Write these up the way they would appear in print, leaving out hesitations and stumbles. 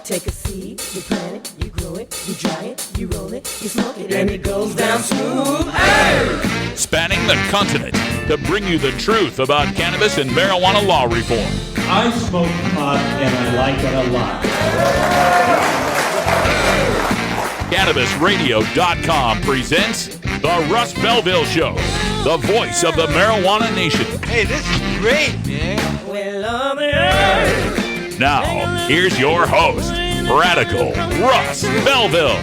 Take a seed, you plant it, you grow it, you dry it, you roll it, you smoke it, and it goes down smooth. Hey! Spanning the continent to bring you the truth about cannabis and marijuana law reform. I smoke pot and I like it a lot. CannabisRadio.com presents The Russ Belville Show, the voice of the marijuana nation. Hey, this is great, man. Well, on the earth. Now, here's your host, Radical Russ Belville.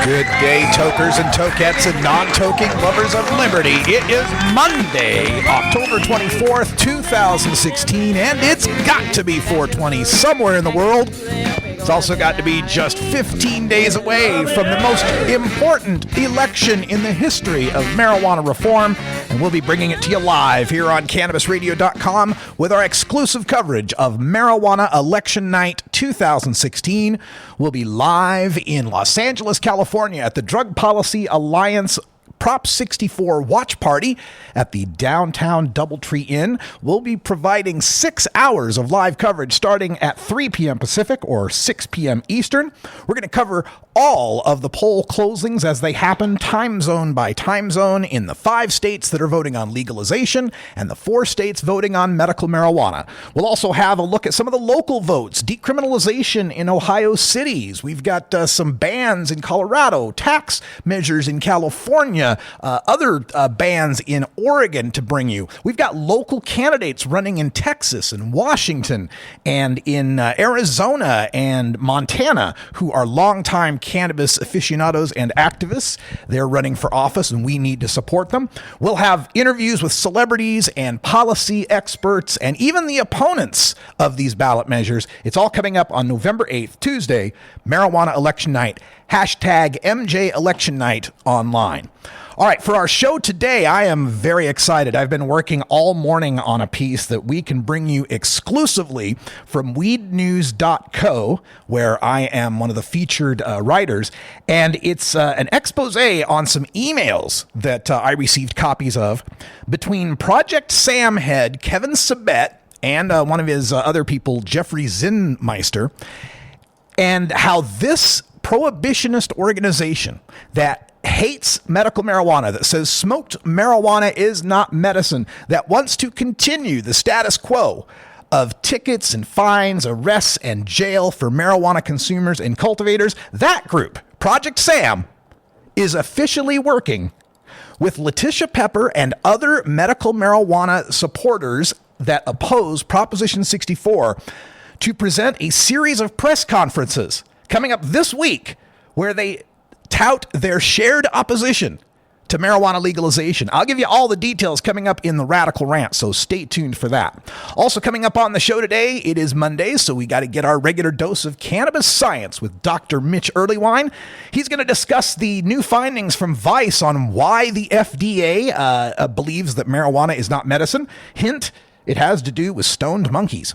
Good day, tokers and tokettes and non-toking lovers of liberty. It is Monday, October 24th, 2016, and it's got to be 420 somewhere in the world. It's also got to be just 15 days away from the most important election in the history of marijuana reform, and we'll be bringing it to you live here on CannabisRadio.com with our exclusive coverage of Marijuana Election Night 2016. We'll be live in Los Angeles, California at the Drug Policy Alliance Prop 64 watch party at the downtown Doubletree Inn. We'll be providing 6 hours of live coverage starting at 3 p.m. Pacific or 6 p.m. Eastern. We're going to cover all of the poll closings as they happen, time zone by time zone, in the 5 states that are voting on legalization and the 4 states voting on medical marijuana. We'll also have a look at some of the local votes, decriminalization in Ohio cities. We've got some bans in Colorado, tax measures in California, other bans in Oregon to bring you. We've got local candidates running in Texas and Washington and in Arizona and Montana who are longtime cannabis aficionados and activists. They're running for office and we need to support them. We'll have interviews with celebrities and policy experts and even the opponents of these ballot measures. It's all coming up on November 8th, Tuesday, Marijuana Election Night. Hashtag MJ Election Night online. All right, for our show today, I am very excited. I've been working all morning on a piece that we can bring you exclusively from weednews.co, where I am one of the featured writers. And it's an expose on some emails that I received copies of between Project Sam head Kevin Sabet and one of his other people, Jeffrey Zinmeister, and how this prohibitionist organization that hates medical marijuana, that says smoked marijuana is not medicine, that wants to continue the status quo of tickets and fines, arrests, and jail for marijuana consumers and cultivators, that group, Project Sam, is officially working with Letitia Pepper and other medical marijuana supporters that oppose Proposition 64 to present a series of press conferences coming up this week where they tout their shared opposition to marijuana legalization. I'll give you all the details coming up in the Radical Rant, so stay tuned for that. Also coming up on the show today, it is Monday, so we got to get our regular dose of cannabis science with Dr. Mitch Earlywine. He's going to discuss the new findings from Vice on why the FDA believes that marijuana is not medicine. Hint, it has to do with stoned monkeys.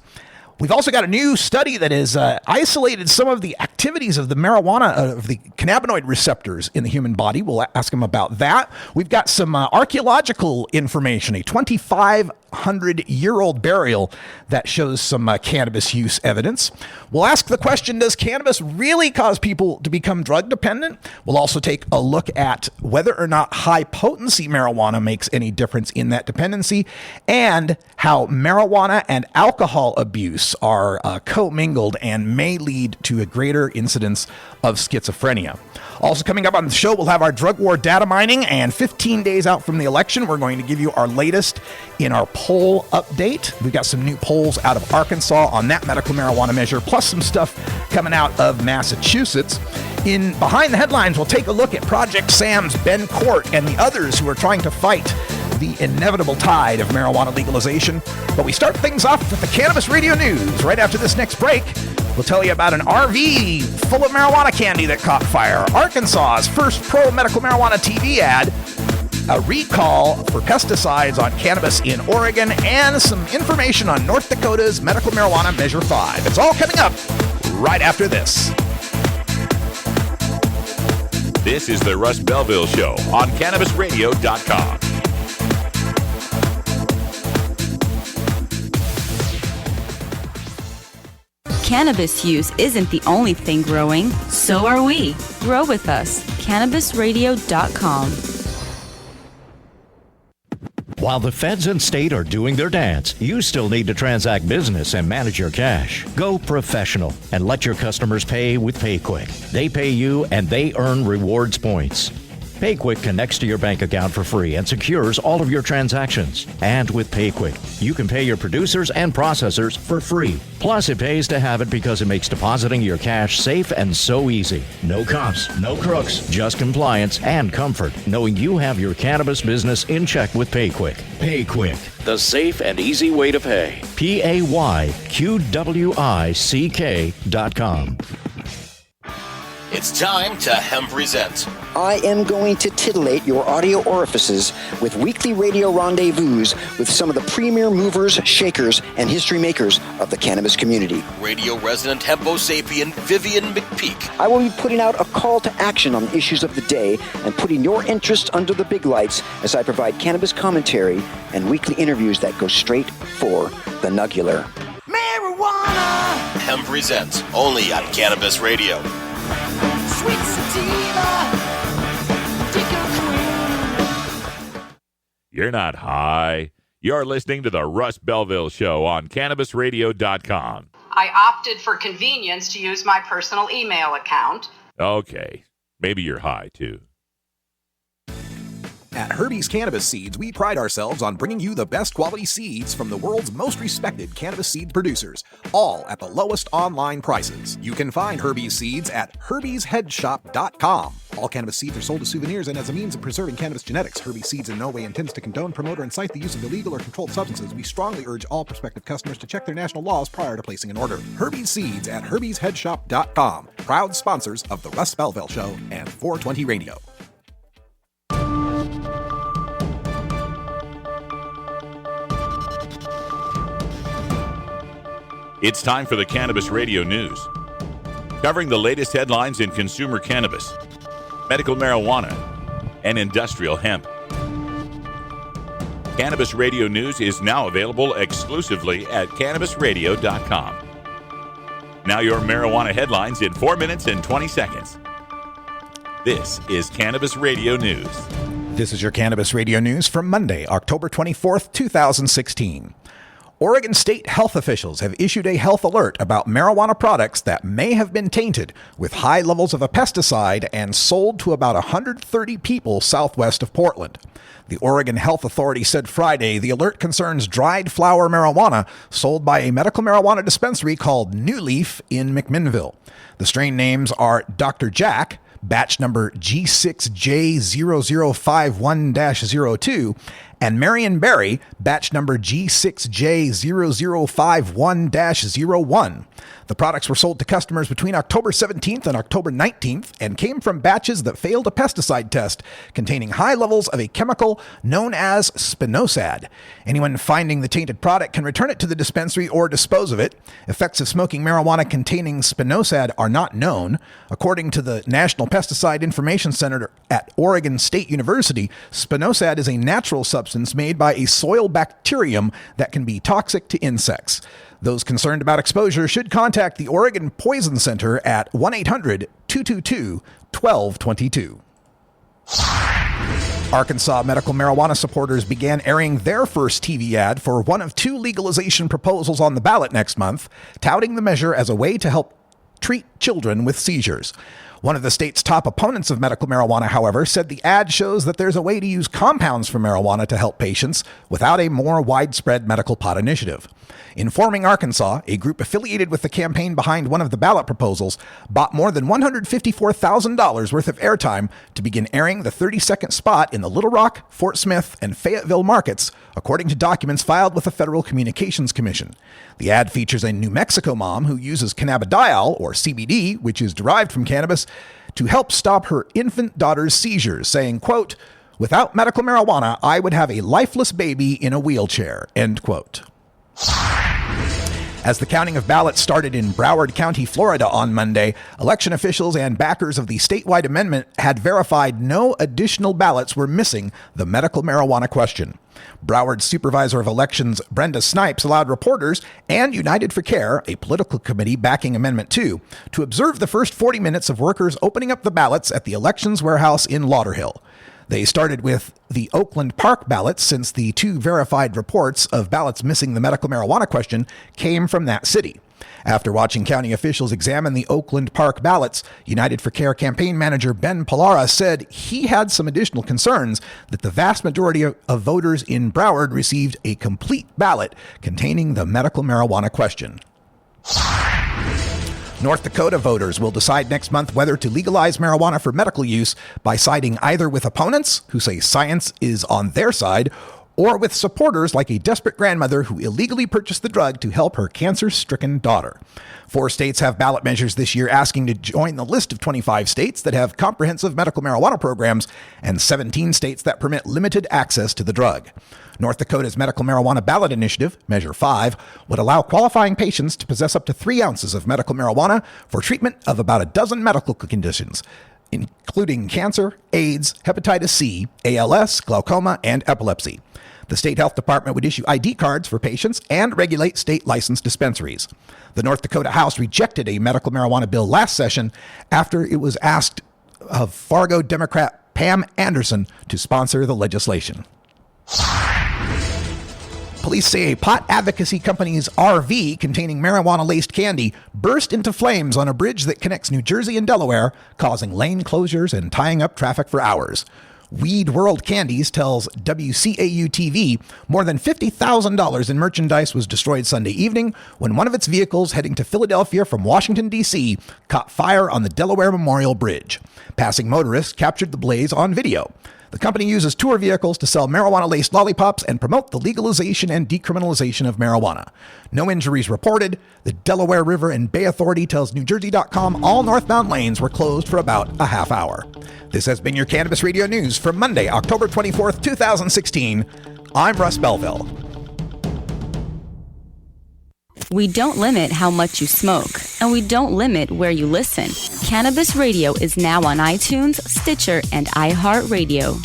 We've also got a new study that has isolated some of the activities of the marijuana, of the cannabinoid receptors in the human body. We'll ask him about that. We've got some archaeological information, a 2,500-year-old burial that shows some cannabis use evidence. We'll ask the question, does cannabis really cause people to become drug dependent? We'll also take a look at whether or not high-potency marijuana makes any difference in that dependency, and how marijuana and alcohol abuse are commingled and may lead to a greater incidence of schizophrenia. Also coming up on the show, we'll have our drug war data mining, and 15 days out from the election, we're going to give you our latest in our poll update. We've got some new polls out of Arkansas on that medical marijuana measure, plus some stuff coming out of Massachusetts. In Behind the Headlines, we'll take a look at Project Sam's Ben Court and the others who are trying to fight the inevitable tide of marijuana legalization. But we start things off with the Cannabis Radio News. Right after this next break, we'll tell you about an RV full of marijuana candy that caught fire, Arkansas's first pro-medical marijuana TV ad, a recall for pesticides on cannabis in Oregon, and some information on North Dakota's medical marijuana Measure 5. It's all coming up right after this. This is the Russ Belville Show on CannabisRadio.com. Cannabis use isn't the only thing growing. So are we. Grow with us. CannabisRadio.com. While the feds and state are doing their dance, you still need to transact business and manage your cash. Go professional and let your customers pay with PayQuick. They pay you and they earn rewards points. PayQuick connects to your bank account for free and secures all of your transactions. And with PayQuick, you can pay your producers and processors for free. Plus, it pays to have it because it makes depositing your cash safe and so easy. No cops, no crooks, just compliance and comfort, knowing you have your cannabis business in check with PayQuick. PayQuick, the safe and easy way to pay. PayQuick.com. It's time to Hemp Present. I am going to titillate your audio orifices with weekly radio rendezvous with some of the premier movers, shakers, and history makers of the cannabis community. Radio resident Hempo sapien Vivian McPeak. I will be putting out a call to action on issues of the day and putting your interest under the big lights as I provide cannabis commentary and weekly interviews that go straight for the nugular. Marijuana! Hemp Present, only on Cannabis Radio. Sweet sativa! You're not high. You're listening to the Russ Belville Show on CannabisRadio.com. I opted for convenience to use my personal email account. Okay, maybe you're high, too. At Herbie's Cannabis Seeds, we pride ourselves on bringing you the best quality seeds from the world's most respected cannabis seed producers, all at the lowest online prices. You can find Herbie's Seeds at herbiesheadshop.com. All cannabis seeds are sold as souvenirs and as a means of preserving cannabis genetics. Herbie's Seeds in no way intends to condone, promote, or incite the use of illegal or controlled substances. We strongly urge all prospective customers to check their national laws prior to placing an order. Herbie's Seeds at herbiesheadshop.com. Proud sponsors of the Russ Belville Show and 420 Radio. It's time for the Cannabis Radio News, covering the latest headlines in consumer cannabis, medical marijuana, and industrial hemp. Cannabis Radio News is now available exclusively at CannabisRadio.com. Now your marijuana headlines in 4 minutes and 20 seconds. This is Cannabis Radio News. This is your Cannabis Radio News from Monday, October 24th, 2016. Oregon state health officials have issued a health alert about marijuana products that may have been tainted with high levels of a pesticide and sold to about 130 people southwest of Portland. The Oregon Health Authority said Friday the alert concerns dried flower marijuana sold by a medical marijuana dispensary called New Leaf in McMinnville. The strain names are Dr. Jack, batch number G6J0051-02, and Marion Berry, batch number G6J0051-01. The products were sold to customers between October 17th and October 19th and came from batches that failed a pesticide test containing high levels of a chemical known as spinosad. Anyone finding the tainted product can return it to the dispensary or dispose of it. Effects of smoking marijuana containing spinosad are not known. According to the National Pesticide Information Center at Oregon State University, spinosad is a natural substance made by a soil bacterium that can be toxic to insects. Those concerned about exposure should contact the Oregon Poison Center at 1-800-222-1222. Arkansas medical marijuana supporters began airing their first TV ad for one of two legalization proposals on the ballot next month, touting the measure as a way to help treat children with seizures. One of the state's top opponents of medical marijuana, however, said the ad shows that there's a way to use compounds for marijuana to help patients without a more widespread medical pot initiative. Informing Arkansas, a group affiliated with the campaign behind one of the ballot proposals, bought more than $154,000 worth of airtime to begin airing the 30-second spot in the Little Rock, Fort Smith, and Fayetteville markets, according to documents filed with the Federal Communications Commission. The ad features a New Mexico mom who uses cannabidiol, or CBD, which is derived from cannabis, to help stop her infant daughter's seizures, saying, quote, "Without medical marijuana, I would have a lifeless baby in a wheelchair," end quote. As the counting of ballots started in Broward County, Florida on Monday, election officials and backers of the statewide amendment had verified no additional ballots were missing the medical marijuana question. Broward Supervisor of Elections Brenda Snipes allowed reporters and United for Care, a political committee backing Amendment 2, to observe the first 40 minutes of workers opening up the ballots at the elections warehouse in Lauderhill. They started with the Oakland Park ballots since the 2 verified reports of ballots missing the medical marijuana question came from that city. After watching county officials examine the Oakland Park ballots, United for Care campaign manager Ben Pallara said he had some additional concerns that the vast majority of voters in Broward received a complete ballot containing the medical marijuana question. North Dakota voters will decide next month whether to legalize marijuana for medical use by siding either with opponents who say science is on their side or with supporters like a desperate grandmother who illegally purchased the drug to help her cancer-stricken daughter. 4 states have ballot measures this year asking to join the list of 25 states that have comprehensive medical marijuana programs and 17 states that permit limited access to the drug. North Dakota's medical marijuana ballot initiative, Measure 5, would allow qualifying patients to possess up to 3 ounces of medical marijuana for treatment of about a dozen medical conditions, including cancer, AIDS, hepatitis C, ALS, glaucoma, and epilepsy. The state health department would issue ID cards for patients and regulate state licensed dispensaries. The North Dakota House rejected a medical marijuana bill last session after it was asked of Fargo Democrat Pam Anderson to sponsor the legislation. Police say a pot advocacy company's RV containing marijuana-laced candy burst into flames on a bridge that connects New Jersey and Delaware, causing lane closures and tying up traffic for hours. Weed World Candies tells WCAU-TV more than $50,000 in merchandise was destroyed Sunday evening when one of its vehicles heading to Philadelphia from Washington, D.C. caught fire on the Delaware Memorial Bridge. Passing motorists captured the blaze on video. The company uses tour vehicles to sell marijuana-laced lollipops and promote the legalization and decriminalization of marijuana. No injuries reported. The Delaware River and Bay Authority tells NewJersey.com all northbound lanes were closed for about a half hour. This has been your Cannabis Radio News for Monday, October 24th, 2016. I'm Russ Belville. We don't limit how much you smoke, and we don't limit where you listen. Cannabis Radio is now on iTunes, Stitcher, and iHeartRadio.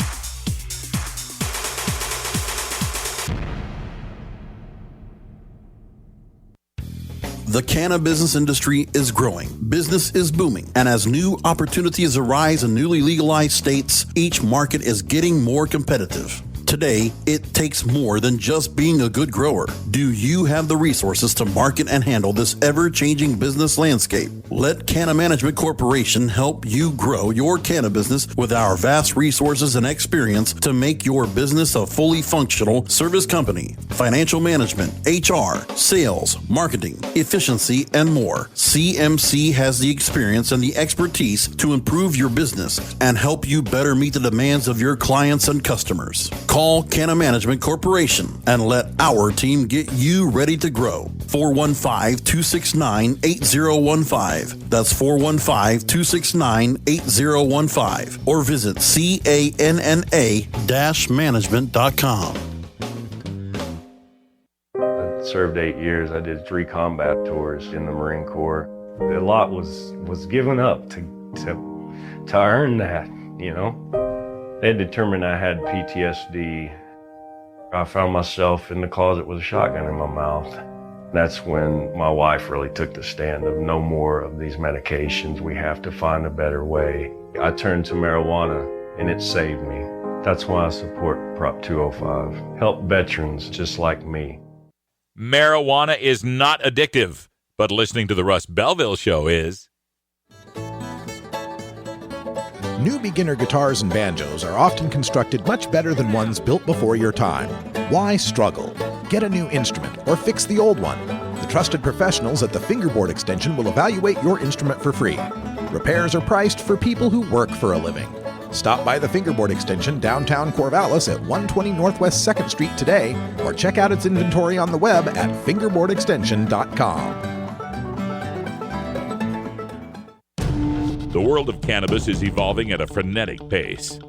The cannabis industry is growing, business is booming, and as new opportunities arise in newly legalized states, each market is getting more competitive. Today, it takes more than just being a good grower. Do you have the resources to market and handle this ever-changing business landscape? Let Canna Management Corporation help you grow your canna business with our vast resources and experience to make your business a fully functional service company. Financial management, HR, sales, marketing, efficiency, and more. CMC has the experience and the expertise to improve your business and help you better meet the demands of your clients and customers. Call Canna Management Corporation and let our team get you ready to grow. 415-269-8015. That's 415-269-8015. Or visit canna-management.com. I served 8 years. I did 3 combat tours in the Marine Corps. A lot was given up to earn that, you know. They had determined I had PTSD. I found myself in the closet with a shotgun in my mouth. That's when my wife really took the stand of no more of these medications. We have to find a better way. I turned to marijuana and it saved me. That's why I support Prop 205. Help veterans just like me. Marijuana is not addictive, but listening to the Russ Belville Show is. New beginner guitars and banjos are often constructed much better than ones built before your time. Why struggle? Get a new instrument or fix the old one. The trusted professionals at the Fingerboard Extension will evaluate your instrument for free. Repairs are priced for people who work for a living. Stop by the Fingerboard Extension downtown Corvallis at 120 Northwest 2nd Street today or check out its inventory on the web at fingerboardextension.com. The world of cannabis is evolving at a frenetic pace.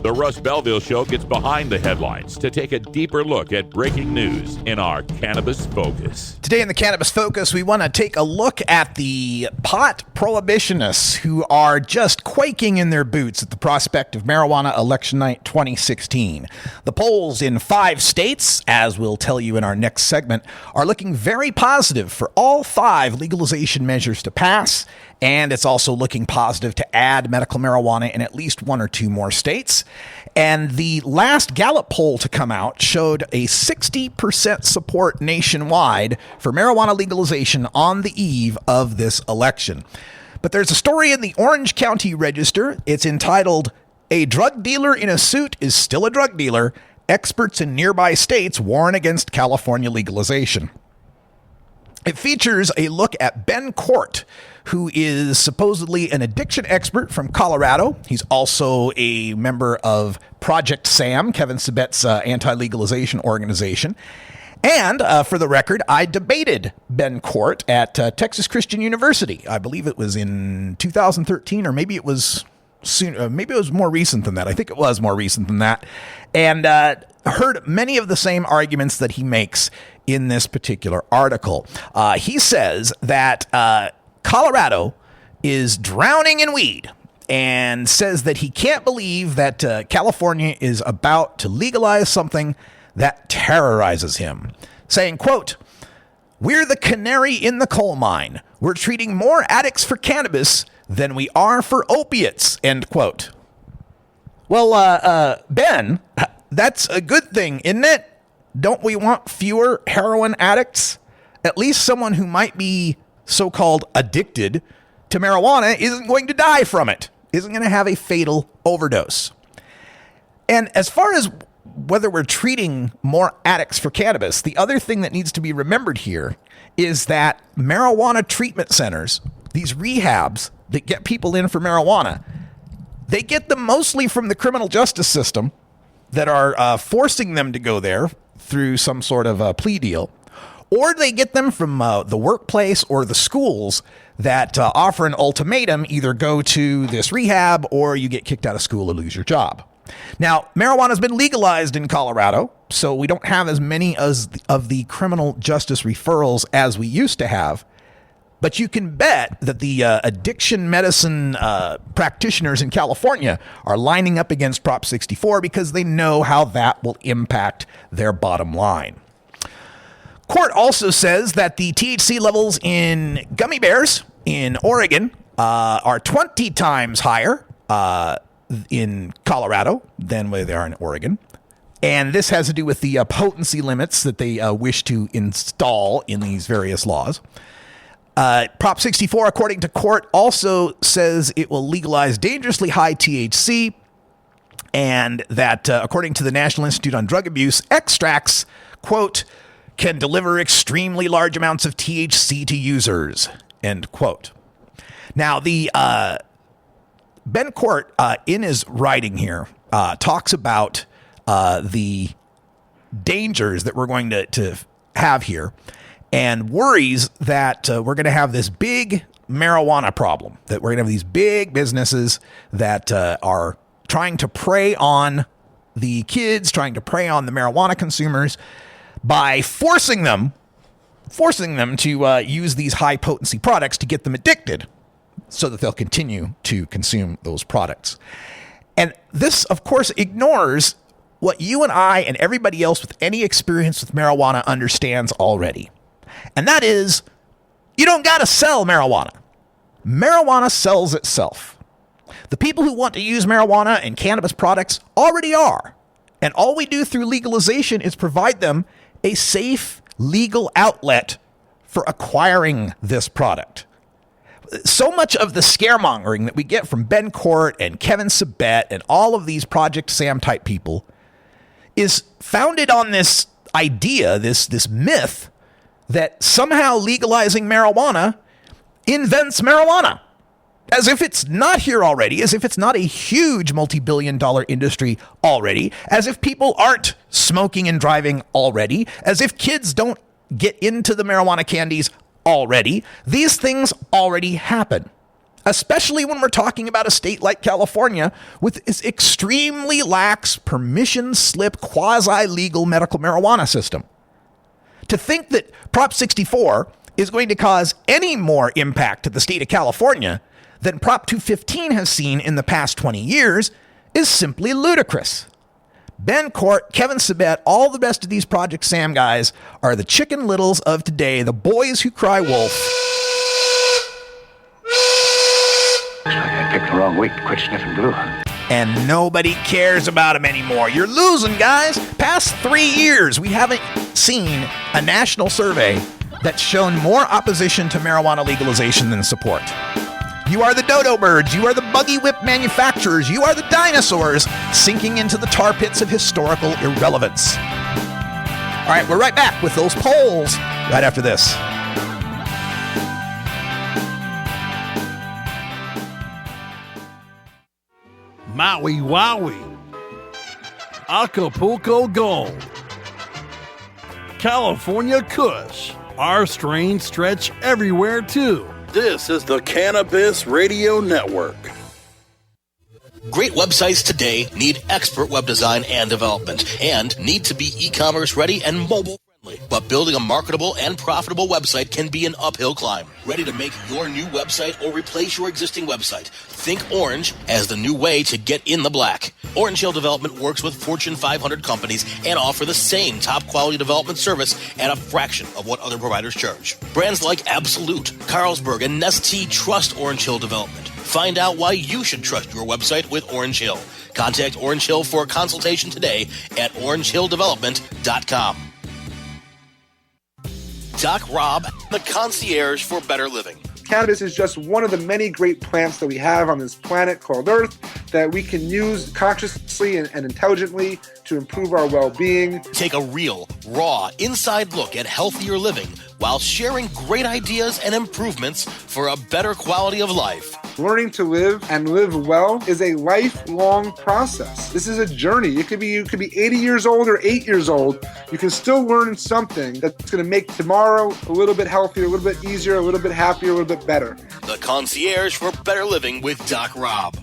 The Russ Belville Show gets behind the headlines to take a deeper look at breaking news in our Cannabis Focus. Today in the Cannabis Focus, we want to take a look at the pot prohibitionists who are just quaking in their boots at the prospect of marijuana election night 2016. The polls in 5 states, as we'll tell you in our next segment, are looking very positive for all 5 legalization measures to pass. And it's also looking positive to add medical marijuana in at least 1 or 2 more states. And the last Gallup poll to come out showed a 60% support nationwide for marijuana legalization on the eve of this election. But there's a story in the Orange County Register. It's entitled, "A Drug Dealer in a Suit is Still a Drug Dealer. Experts in Nearby States Warn Against California Legalization." It features a look at Ben Court, who is supposedly an addiction expert from Colorado. He's also a member of Project SAM, Kevin Sabet's anti-legalization organization. And for the record, I debated Ben Court at Texas Christian University. I believe it was in 2013, or maybe it was soon. Maybe it was more recent than that. I think it was more recent than that. And heard many of the same arguments that he makes in this particular article. He says that Colorado is drowning in weed, and says that he can't believe that California is about to legalize something that terrorizes him, saying, quote, "We're the canary in the coal mine. We're treating more addicts for cannabis than we are for opiates," end quote. Well, Ben, that's a good thing, isn't it? Don't we want fewer heroin addicts? At least someone who might be so-called addicted to marijuana isn't going to die from it, isn't going to have a fatal overdose. And as far as whether we're treating more addicts for cannabis, the other thing that needs to be remembered here is that marijuana treatment centers, these rehabs that get people in for marijuana, they get them mostly from the criminal justice system that are forcing them to go there through some sort of a plea deal, or they get them from the workplace or the schools that offer an ultimatum: either go to this rehab or you get kicked out of school or lose your job. Now, marijuana has been legalized in Colorado, so we don't have as many of the criminal justice referrals as we used to have. But you can bet that the addiction medicine practitioners in California are lining up against Prop 64 because they know how that will impact their bottom line. Court also says that the THC levels in gummy bears in Oregon are 20 times higher in Colorado than they are in Oregon. And this has to do with the potency limits that they wish to install in these various laws. Prop 64, according to court, also says it will legalize dangerously high THC, and that, according to the National Institute on Drug Abuse, extracts, quote, can deliver extremely large amounts of THC to users, end quote. Now, the Ben Court, in his writing here, talks about the dangers that we're going to have here, and worries that we're going to have this big marijuana problem, that we're going to have these big businesses that are trying to prey on the kids, trying to prey on the marijuana consumers by forcing them to use these high potency products to get them addicted so that they'll continue to consume those products. And this, of course, ignores what you and I and everybody else with any experience with marijuana understands already. And that is, you don't got to sell marijuana. Marijuana sells itself. The people who want to use marijuana and cannabis products already are. And all we do through legalization is provide them a safe, legal outlet for acquiring this product. So much of the scaremongering that we get from Ben Court and Kevin Sabet and all of these Project SAM type people is founded on this idea, this myth, that somehow legalizing marijuana invents marijuana. As if it's not here already, as if it's not a huge multi-billion-dollar industry already, as if people aren't smoking and driving already, as if kids don't get into the marijuana candies already. These things already happen. especially when we're talking about a state like California with its extremely lax permission slip quasi-legal medical marijuana system. To think that Prop 64 is going to cause any more impact to the state of California than Prop 215 has seen in the past 20 years is simply ludicrous. Ben Court, Kevin Sabet, all the rest of these Project Sam guys are the Chicken Littles of today, the boys who cry wolf. Looks like I picked the wrong week to quit sniffing glue. And nobody cares about them anymore. You're losing, guys. Past 3 years, we haven't seen a national survey that's shown more opposition to marijuana legalization than support. You are the dodo birds. You are the buggy whip manufacturers. You are the dinosaurs sinking into the tar pits of historical irrelevance. All right, we're right back with those polls right after this. Maui Wowie, Acapulco Gold, California Kush. Our strains stretch everywhere too. This is the Cannabis Radio Network. Great websites today need expert web design and development and need to be e-commerce ready and mobile friendly. But building a marketable and profitable website can be an uphill climb. Ready to make your new website or replace your existing website? Think Orange as the new way to get in the black. Orange Hill Development works with Fortune 500 companies and offer the same top quality development service at a fraction of what other providers charge. Brands like Absolute, Carlsberg, and Nestea trust Orange Hill Development. Find out why you should trust your website with Orange Hill. Contact Orange Hill for a consultation today at orangehilldevelopment.com. Doc Rob, the concierge for better living. Cannabis is just one of the many great plants that we have on this planet called Earth that we can use consciously and intelligently to improve our well-being. Take a real, raw, inside look at healthier living while sharing great ideas and improvements for a better quality of life. Learning to live and live well is a lifelong process. This is a journey. You could be 80 years old or 8 years old. You can still learn something that's going to make tomorrow a little bit healthier, a little bit easier, a little bit happier, a little bit better. The concierge for better living with Doc Rob.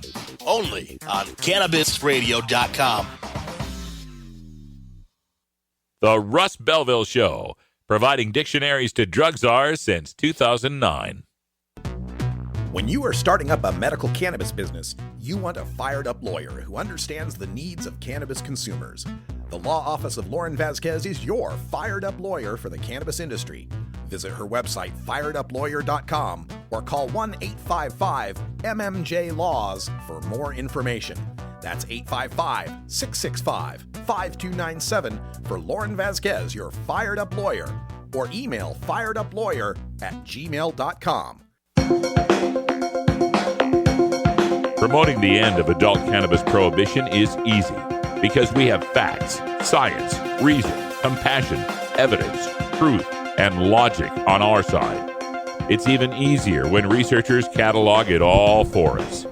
Only on CannabisRadio.com. The Russ Belville Show, providing dictionaries to drug czars since 2009. When you are starting up a medical cannabis business, you want a fired-up lawyer who understands the needs of cannabis consumers. The law office of Lauren Vasquez is your fired-up lawyer for the cannabis industry. Visit her website, fireduplawyer.com, or call 1-855-MMJ-LAWS for more information. That's 855-665-5297 for Lauren Vasquez, your fired-up lawyer, or email fireduplawyer@gmail.com. Promoting the end of adult cannabis prohibition is easy because we have facts, science, reason, compassion, evidence, truth, and logic on our side. It's even easier when researchers catalog it all for us.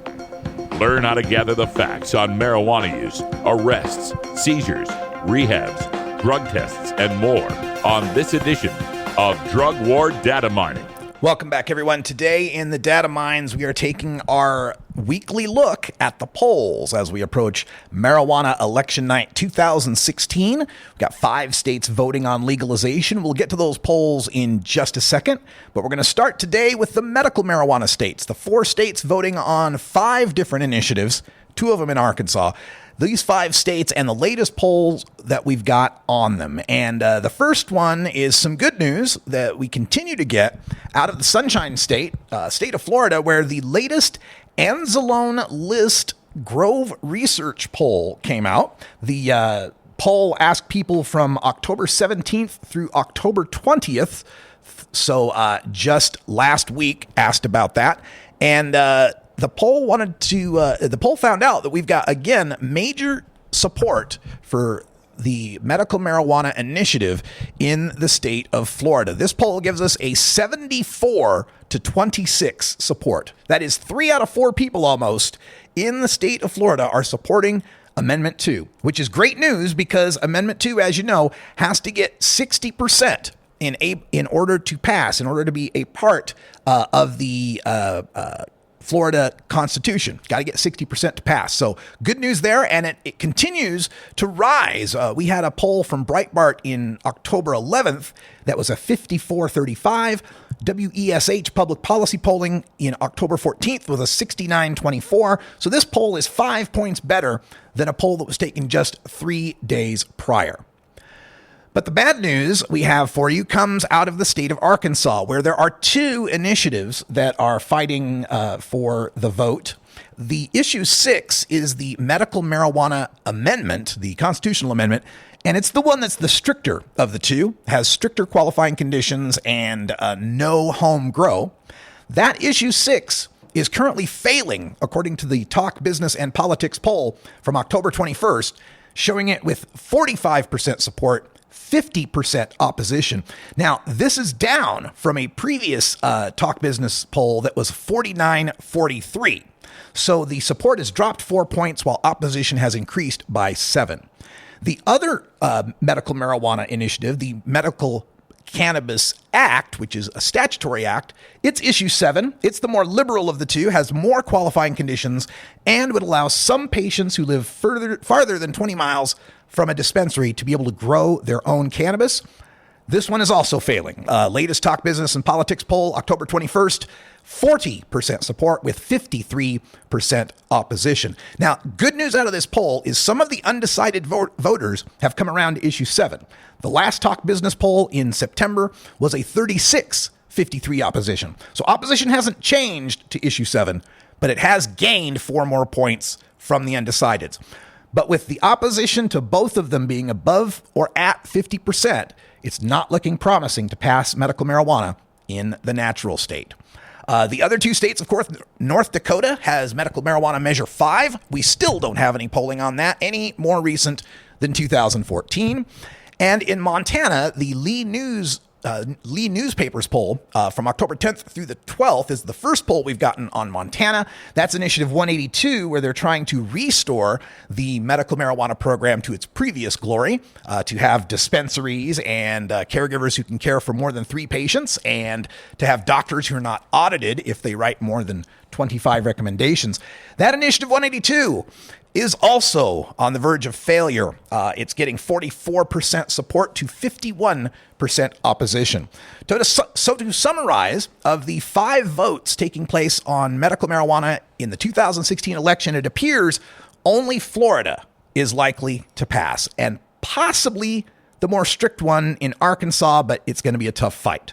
Learn how to gather the facts on marijuana use, arrests, seizures, rehabs, drug tests, and more on this edition of Drug War Data Mining. Welcome back, everyone. Today in the Data Mines, we are taking our weekly look at the polls as we approach marijuana election night 2016. We've got 5 states voting on legalization. We'll get to those polls in just a second, but we're going to start today with the medical marijuana states, the 4 states voting on 5 different initiatives, 2 of them in Arkansas. These 5 states and the latest polls that we've got on them. And the first one is some good news that we continue to get out of the Sunshine State, state of Florida, where the latest Anzalone List Grove Research poll came out. The poll asked people from October 17th through October 20th. So just last week asked about that. And the poll found out that we've got, again, major support for the medical marijuana initiative in the state of Florida. This poll gives us a 74 to 26 support. That is 3 out of 4 people almost in the state of Florida are supporting Amendment 2, which is great news because Amendment 2, as you know, has to get 60% in order to pass, in order to be a part of the Florida Constitution. Got to get 60% to pass. So good news there, and it continues to rise. We had a poll from Breitbart in October 11th that was a 54-35. WESH public policy polling in October 14th was a 69-24. So this poll is 5 points better than a poll that was taken just 3 days prior. But the bad news we have for you comes out of the state of Arkansas, where there are two initiatives that are fighting for the vote. The issue 6 is the medical marijuana amendment, the constitutional amendment, and it's the one that's the stricter of the two, has stricter qualifying conditions and no home grow. That issue 6 is currently failing, according to the Talk Business and Politics poll from October 21st, showing it with 45% support, 50% opposition. Now, this is down from a previous Talk Business poll that was 49-43. So the support has dropped 4 points while opposition has increased by 7. The other medical marijuana initiative, the Medical Cannabis Act, which is a statutory act, it's issue 7. It's the more liberal of the two, has more qualifying conditions, and would allow some patients who live farther than 20 miles from a dispensary to be able to grow their own cannabis. This one is also failing. Latest Talk Business and Politics poll, October 21st, 40% support with 53% opposition. Now, good news out of this poll is some of the undecided voters have come around to issue 7. The last Talk Business poll in September was a 36-53 opposition. So opposition hasn't changed to issue 7, but it has gained 4 more points from the undecideds. But with the opposition to both of them being above or at 50%, it's not looking promising to pass medical marijuana in the natural state. The other two states, of course, North Dakota has medical marijuana measure 5. We still don't have any polling on that, any more recent than 2014. And in Montana, the Lee Newspapers poll from October 10th through the 12th is the first poll we've gotten on Montana. That's Initiative 182, where they're trying to restore the medical marijuana program to its previous glory, to have dispensaries and caregivers who can care for more than 3 patients, and to have doctors who are not audited if they write more than 25 recommendations. That Initiative 182 is also on the verge of failure. It's getting 44% support to 51% opposition. So to summarize, of the 5 votes taking place on medical marijuana in the 2016 election, it appears only Florida is likely to pass, and possibly the more strict one in Arkansas, but it's going to be a tough fight.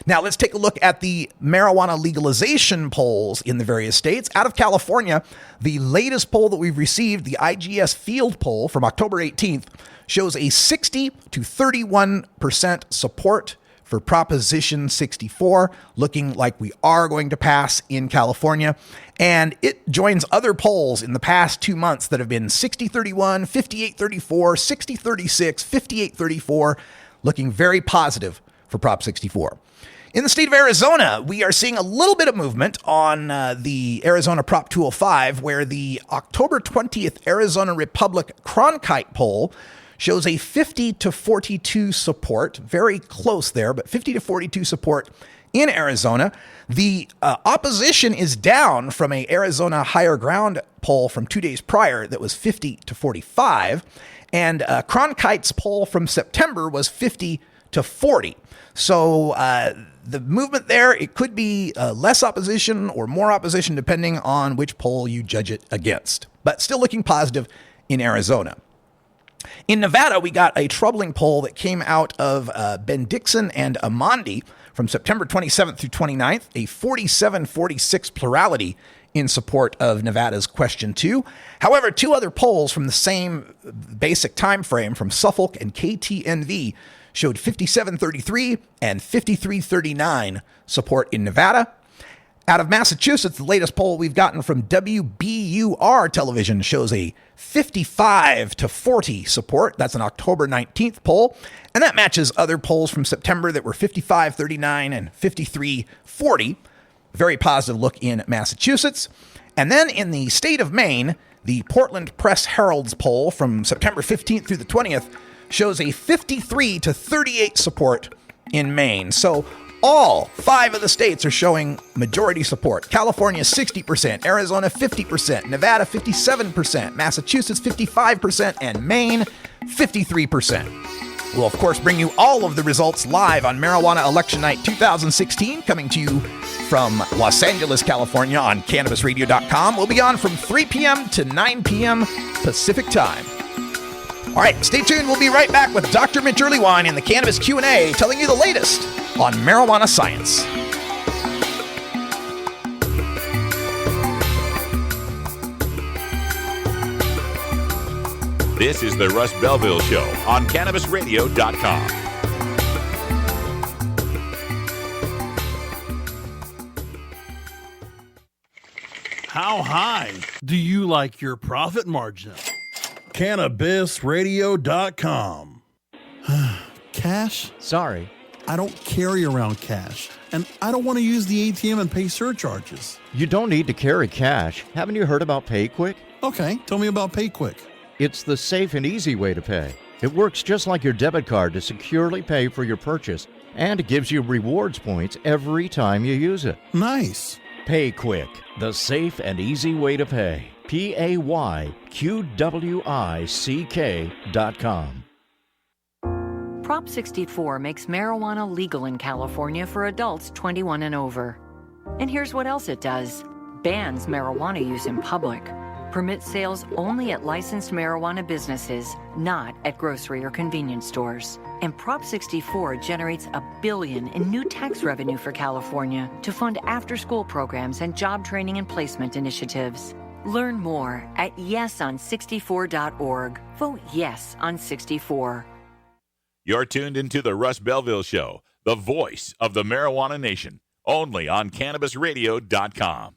Now, let's take a look at the marijuana legalization polls in the various states. Out of California, the latest poll that we've received, the IGS Field poll from October 18th, shows a 60 to 31% support for Proposition 64, looking like we are going to pass in California. And it joins other polls in the past 2 months that have been 60-31, 58-34, 60-36, 58-34, looking very positive for Prop 64. In the state of Arizona, we are seeing a little bit of movement on the Arizona Prop 205, where the October 20th Arizona Republic Cronkite poll shows a 50-42 support, very close there, but 50-42 support in Arizona. The opposition is down from a Arizona Higher Ground poll from 2 days prior that was 50-45, and Cronkite's poll from September was 50-40. So the movement there, it could be less opposition or more opposition depending on which poll you judge it against, but still looking positive in Arizona. In Nevada, we got a troubling poll that came out of Ben Dixon and Amandi from September 27th through 29th, a 47-46 plurality in support of Nevada's Question 2. However, 2 other polls from the same basic time frame from Suffolk and KTNV showed 57-33 and 53-39 support in Nevada. Out of Massachusetts, the latest poll we've gotten from WBUR television shows a 55-40 support. That's an October 19th poll. And that matches other polls from September that were 55-39 and 53-40. Very positive look in Massachusetts. And then in the state of Maine, the Portland Press Herald's poll from September 15th through the 20th shows a 53-38 support in Maine. So All 5 of the states are showing majority support. California 60%, Arizona 50%, Nevada 57%, Massachusetts 55%, and Maine 53%. We'll, of course, bring you all of the results live on Marijuana Election Night 2016, coming to you from Los Angeles, California on CannabisRadio.com. We'll be on from 3 p.m. to 9 p.m. Pacific Time. All right, stay tuned. We'll be right back with Dr. Mitch Earlywine in the Cannabis Q&A, telling you the latest on marijuana science. This is the Russ Belville Show on CannabisRadio.com. How high do you like your profit margin? CannabisRadio.com. Cash? Sorry. I don't carry around cash, and I don't want to use the ATM and pay surcharges. You don't need to carry cash. Haven't you heard about PayQuick? Okay, tell me about PayQuick. It's the safe and easy way to pay. It works just like your debit card to securely pay for your purchase, and it gives you rewards points every time you use it. Nice. PayQuick, the safe and easy way to pay. PayQwick.com. Prop 64 makes marijuana legal in California for adults 21 and over. And here's what else it does. Bans marijuana use in public. Permits sales only at licensed marijuana businesses, not at grocery or convenience stores. And Prop 64 generates $1 billion in new tax revenue for California to fund after-school programs and job training and placement initiatives. Learn more at yeson64.org. Vote yes on 64. You're tuned into the Russ Belville Show, the voice of the marijuana nation, only on CannabisRadio.com.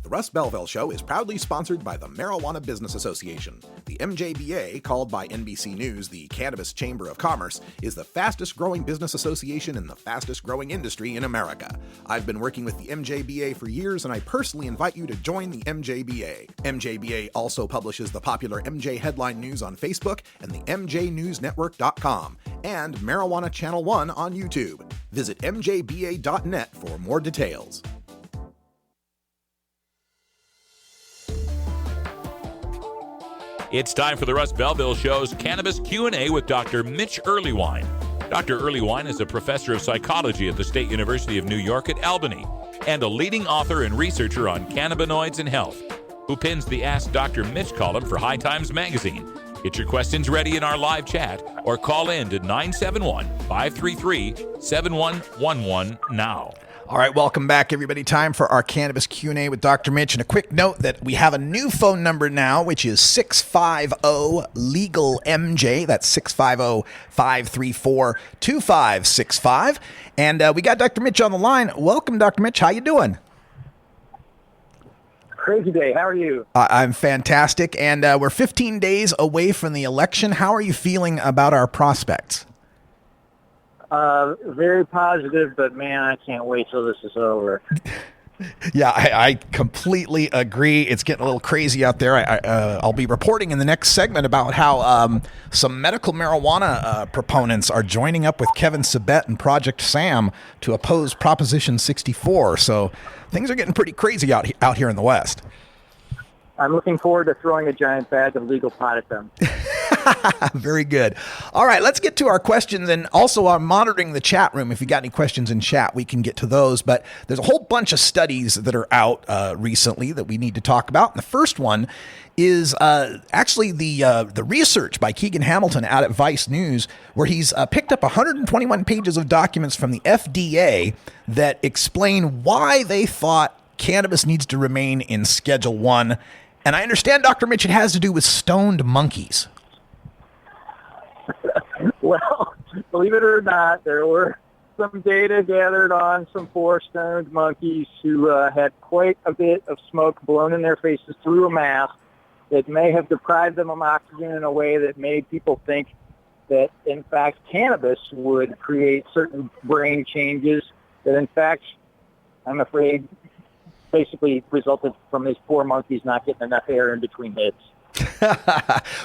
The Russ Belville Show is proudly sponsored by the Marijuana Business Association. The MJBA, called by NBC News the Cannabis Chamber of Commerce, is the fastest growing business association in the fastest growing industry in America. I've been working with the MJBA for years, and I personally invite you to join the MJBA. MJBA also publishes the popular MJ Headline News on Facebook and the MJNewsNetwork.com and Marijuana Channel 1 on YouTube. Visit mjba.net for more details. It's time for the Russ Belville Show's Cannabis Q&A with Dr. Mitch Earlywine. Dr. Earlywine is a professor of psychology at the State University of New York at Albany and a leading author and researcher on cannabinoids and health, who pins the Ask Dr. Mitch column for High Times Magazine. Get your questions ready in our live chat or call in to 971-533-7111 now. All right, welcome back, everybody. Time for our Cannabis Q&A with Dr. Mitch. And a quick note that we have a new phone number now, which is 650-LEGAL-MJ. That's 650-534-2565. And we got Dr. Mitch on the line. Welcome, Dr. Mitch. How you doing? Crazy day. How are you? I'm fantastic. And we're 15 days away from the election. How are you feeling about our prospects? Very positive, but man, I can't wait till this is over. Yeah, I completely agree. It's getting a little crazy out there. I'll be reporting in the next segment about how some medical marijuana proponents are joining up with Kevin Sabet and Project Sam to oppose Proposition 64. So things are getting pretty crazy out here in the West. I'm looking forward to throwing a giant bag of legal pot at them. Very good. All right, let's get to our questions. And also, I'm monitoring the chat room. If you got any questions in chat, we can get to those. But there's a whole bunch of studies that are out recently that we need to talk about. And the first one is actually the research by Keegan Hamilton out at Vice News, where he's picked up 121 pages of documents from the FDA that explain why they thought cannabis needs to remain in Schedule 1. And I understand, Dr. Mitch, it has to do with stoned monkeys. Well, believe it or not, there were some data gathered on some 4 stoned monkeys who had quite a bit of smoke blown in their faces through a mask that may have deprived them of oxygen in a way that made people think that, in fact, cannabis would create certain brain changes that, in fact, I'm afraid, basically resulted from these poor monkeys not getting enough air in between hits.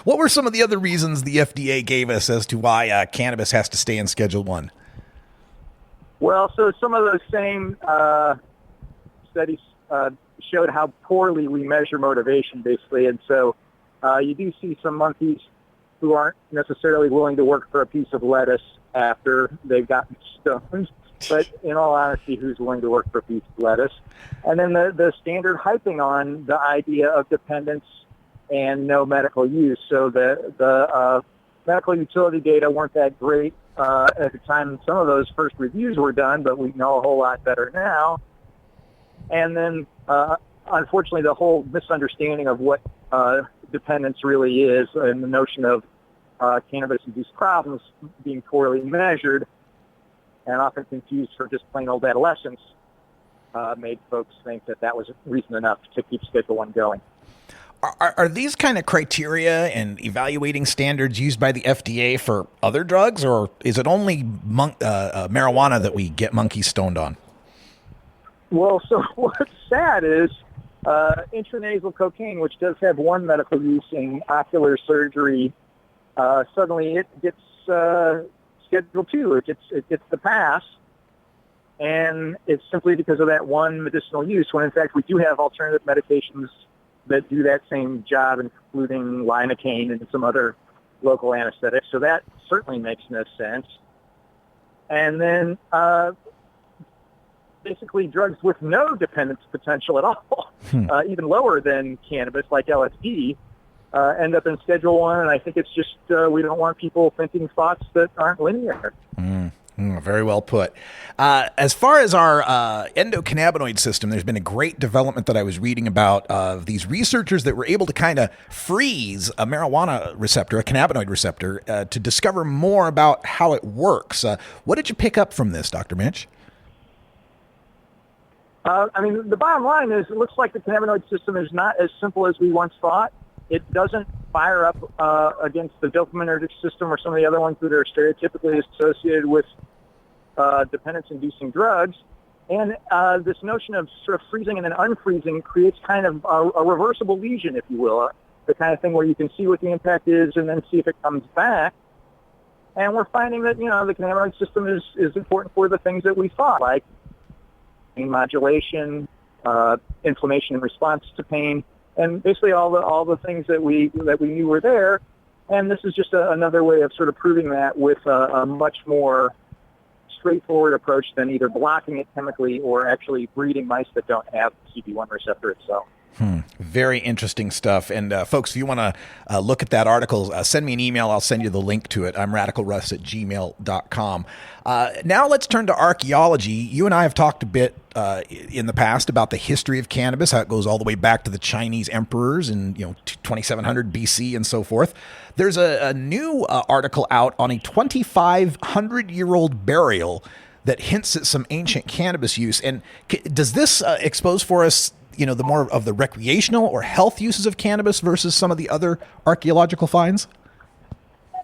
What were some of the other reasons the FDA gave us as to why cannabis has to stay in Schedule 1? Well, so some of those same studies showed how poorly we measure motivation, basically. And so you do see some monkeys who aren't necessarily willing to work for a piece of lettuce after they've gotten stoned. But in all honesty, who's willing to work for a piece of lettuce? And then the standard hyping on the idea of dependence and no medical use. So the medical utility data weren't that great at the time some of those first reviews were done, but we know a whole lot better now. And then, unfortunately, the whole misunderstanding of what dependence really is and the notion of cannabis-induced problems being poorly measured and often confused for just plain old adolescence made folks think that was reason enough to keep Schedule 1 going. Are these kind of criteria and evaluating standards used by the FDA for other drugs, or is it only marijuana that we get monkeys stoned on? Well, so what's sad is intranasal cocaine, which does have one medical use in ocular surgery, suddenly it gets Schedule 2. It gets the pass, and it's simply because of that one medicinal use, when in fact we do have alternative medications that do that same job, including lidocaine and some other local anesthetics. So that certainly makes no sense. And then basically drugs with no dependence potential at all, even lower than cannabis, like LSD, end up in Schedule 1. And I think it's just we don't want people thinking thoughts that aren't linear. Very well put. As far as our endocannabinoid system, there's been a great development that I was reading about of these researchers that were able to kind of freeze a marijuana receptor, a cannabinoid receptor, to discover more about how it works. What did you pick up from this, Dr. Mitch? I mean, the bottom line is it looks like the cannabinoid system is not as simple as we once thought. It doesn't fire up against the dopaminergic system or some of the other ones that are stereotypically associated with dependence-inducing drugs. And this notion of sort of freezing and then unfreezing creates kind of a reversible lesion, if you will, the kind of thing where you can see what the impact is and then see if it comes back. And we're finding that, the cannabinoid system is important for the things that we thought, like pain modulation, inflammation in response to pain, and basically all the things that we knew were there. And this is just another way of sort of proving that with a much more straightforward approach than either blocking it chemically or actually breeding mice that don't have the CB1 receptor itself. Very interesting stuff. And folks, if you want to look at that article, send me an email. I'll send you the link to it. I'm radicalruss@gmail.com. Now let's turn to archaeology. You and I have talked a bit in the past about the history of cannabis, how it goes all the way back to the Chinese emperors in 2700 BC and so forth. There's a new article out on a 2,500-year-old burial that hints at some ancient cannabis use. And does this expose for us the more of the recreational or health uses of cannabis versus some of the other archaeological finds?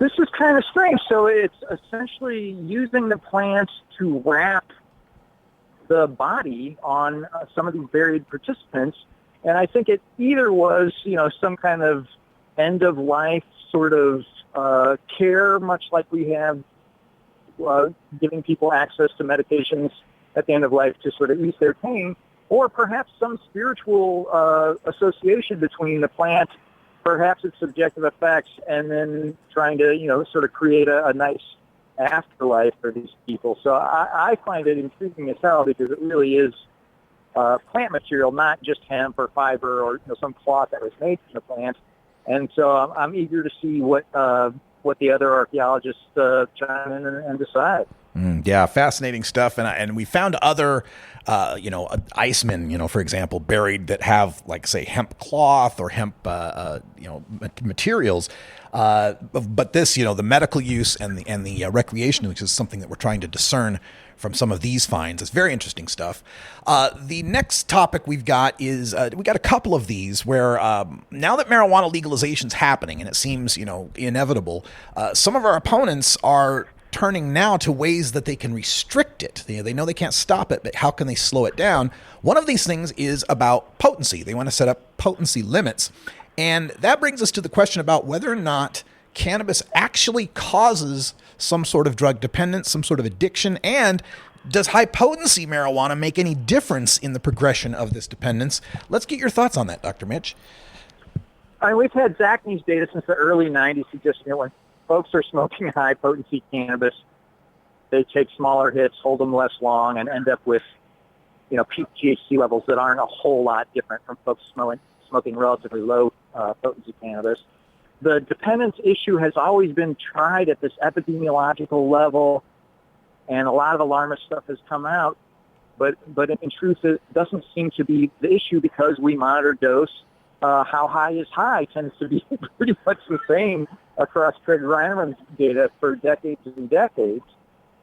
This is kind of strange. So it's essentially using the plants to wrap the body on some of these buried participants. And I think it either was, some kind of end-of-life sort of care, much like we have giving people access to medications at the end of life to sort of ease their pain, or perhaps some spiritual association between the plant, perhaps its subjective effects, and then trying to, sort of create a nice afterlife for these people. So I find it intriguing as hell because it really is plant material, not just hemp or fiber or some cloth that was made from the plant. And so I'm eager to see what the other archaeologists chime in and decide. Yeah, fascinating stuff. And we found other, icemen, for example, buried that have, like, say, hemp cloth or hemp, materials. But this, the medical use and the recreational use is something that we're trying to discern from some of these finds. It's very interesting stuff. The next topic we've got is we got a couple of these where now that marijuana legalization is happening and it seems, inevitable, some of our opponents are turning now to ways that they can restrict it. They know they can't stop it, but how can they slow it down? One of these things is about potency. They want to set up potency limits. And that brings us to the question about whether or not cannabis actually causes some sort of drug dependence, some sort of addiction, and Does high-potency marijuana make any difference in the progression of this dependence? Let's get your thoughts on that, Dr. Mitch. We've had Zacny's data since the early 90s suggesting that when folks are smoking high-potency cannabis, they take smaller hits, hold them less long, and end up with, peak THC levels that aren't a whole lot different from folks smoking relatively low potency cannabis. The dependence issue has always been tried at this epidemiological level, and a lot of alarmist stuff has come out. But in truth, it doesn't seem to be the issue because we monitor dose. How high is high tends to be pretty much the same across Craig Reinerman's data for decades and decades.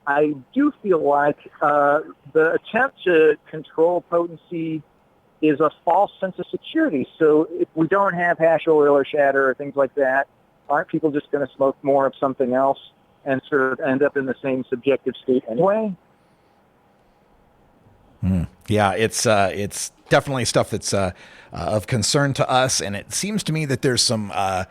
I do feel like the attempt to control potency is a false sense of security. So if we don't have hash oil or shatter or things like that, aren't people just going to smoke more of something else and sort of end up in the same subjective state anyway? Yeah, it's definitely stuff that's of concern to us, and it seems to me that there's some, I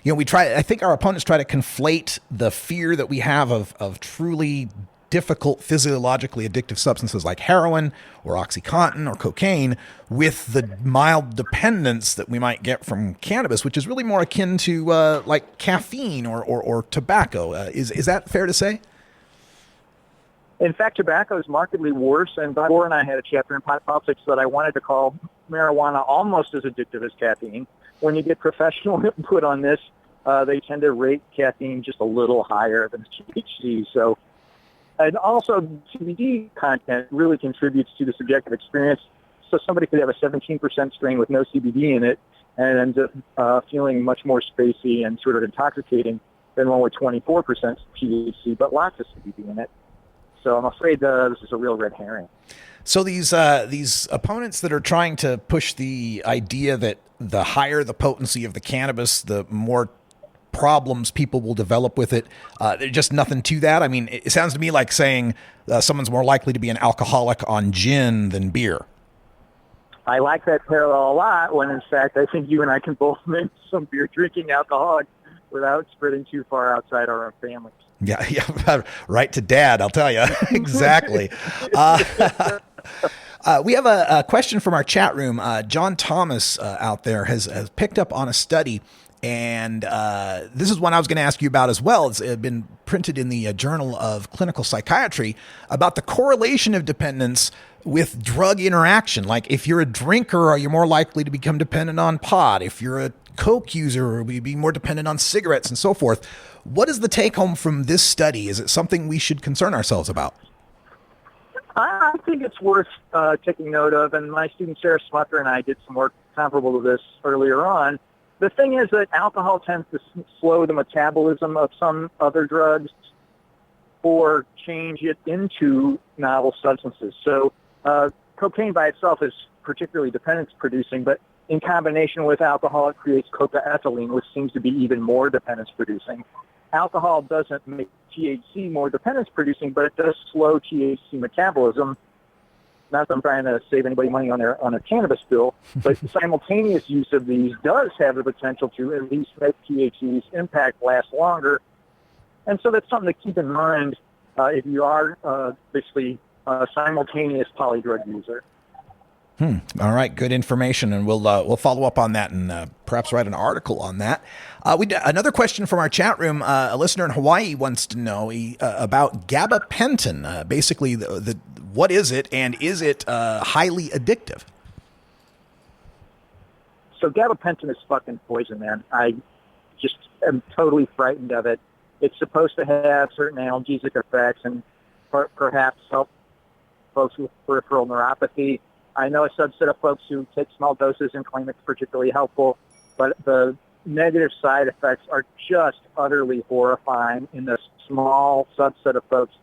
think our opponents try to conflate the fear that we have of truly difficult physiologically addictive substances like heroin or OxyContin or cocaine with the mild dependence that we might get from cannabis, which is really more akin to like caffeine or tobacco. Is that fair to say? In fact, tobacco is markedly worse, and Bob Orr and I had a chapter in Pot Politics that I wanted to call marijuana almost as addictive as caffeine. When you get professional input on this, they tend to rate caffeine just a little higher than THC. So, and also CBD content really contributes to the subjective experience. So somebody could have a 17% strain with no CBD in it and ends up feeling much more spacey and sort of intoxicating than one with 24% THC, but lots of CBD in it. So I'm afraid this is a real red herring. So these opponents that are trying to push the idea that the higher the potency of the cannabis, the more problems people will develop with it, there's just nothing to that. I mean, it sounds to me like saying someone's more likely to be an alcoholic on gin than beer. I like that parallel a lot when, in fact, I think you and I can both make some beer-drinking alcoholics without spreading too far outside our own families. Yeah, right to Dad, I'll tell you. Exactly. We have a question from our chat room. John Thomas out there has picked up on a study, and this is one I was going to ask you about as well. It's been printed in the Journal of Clinical Psychiatry about the correlation of dependence with drug interaction. Like if you're a drinker, are you more likely to become dependent on pot? If you're a Coke user, will you be more dependent on cigarettes and so forth? What is the take home from this study? Is it something we should concern ourselves about? I think it's worth taking note of, and my student Sarah Smucker and I did some work comparable to this earlier on. The thing is that alcohol tends to slow the metabolism of some other drugs or change it into novel substances. So cocaine by itself is particularly dependence-producing, but in combination with alcohol, it creates cocaethylene, which seems to be even more dependence-producing. Alcohol doesn't make THC more dependence-producing, but it does slow THC metabolism. Not that I'm trying to save anybody money on a cannabis bill, but simultaneous use of these does have the potential to at least make THC's impact last longer. And so that's something to keep in mind if you are basically a simultaneous polydrug user. All right, good information, and we'll follow up on that and perhaps write an article on that. Another question from our chat room. A listener in Hawaii wants to know about gabapentin. Basically, what is it, and is it highly addictive? So gabapentin is fucking poison, man. I just am totally frightened of it. It's supposed to have certain analgesic effects and perhaps help folks with peripheral neuropathy. I know a subset of folks who take small doses and claim it's particularly helpful, but the negative side effects are just utterly horrifying in the small subset of folks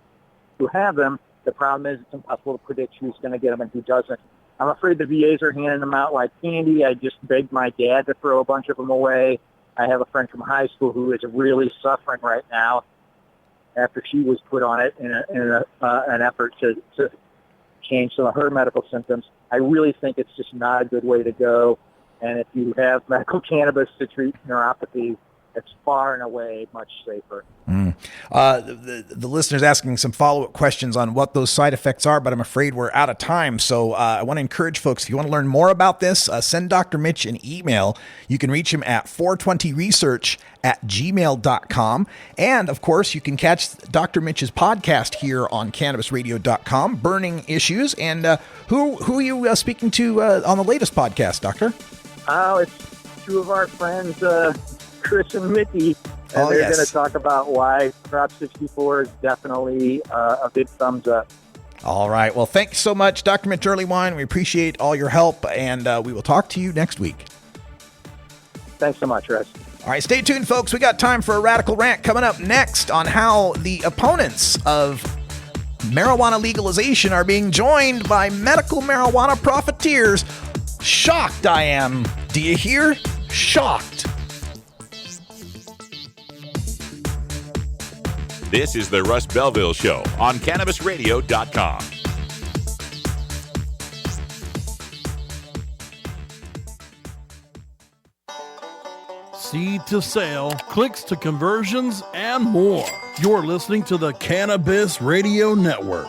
who have them. The problem is it's impossible to predict who's going to get them and who doesn't. I'm afraid the VAs are handing them out like candy. I just begged my dad to throw a bunch of them away. I have a friend from high school who is really suffering right now after she was put on it in an effort to change some of her medical symptoms. I really think it's just not a good way to go. And if you have medical cannabis to treat neuropathy, it's far and away much safer. The listener's asking some follow-up questions on what those side effects are, but I'm afraid we're out of time. So I want to encourage folks, if you want to learn more about this, send Dr. Mitch an email. You can reach him at 420research@gmail.com. And, of course, you can catch Dr. Mitch's podcast here on cannabisradio.com, Burning Issues. And who are you speaking to on the latest podcast, Doctor? Oh, it's two of our friends, Chris and Mickey, and they're going to talk about why Prop 64 is definitely a big thumbs up. All right. Well, thanks so much, Dr. Mitch Earlywine. We appreciate all your help, and we will talk to you next week. Thanks so much, Russ. All right, stay tuned, folks. We got time for a radical rant coming up next on how the opponents of marijuana legalization are being joined by medical marijuana profiteers. Shocked I am. Do you hear? Shocked. This is the Russ Belville Show on CannabisRadio.com. Seed to sale, clicks to conversions, and more. You're listening to the Cannabis Radio Network.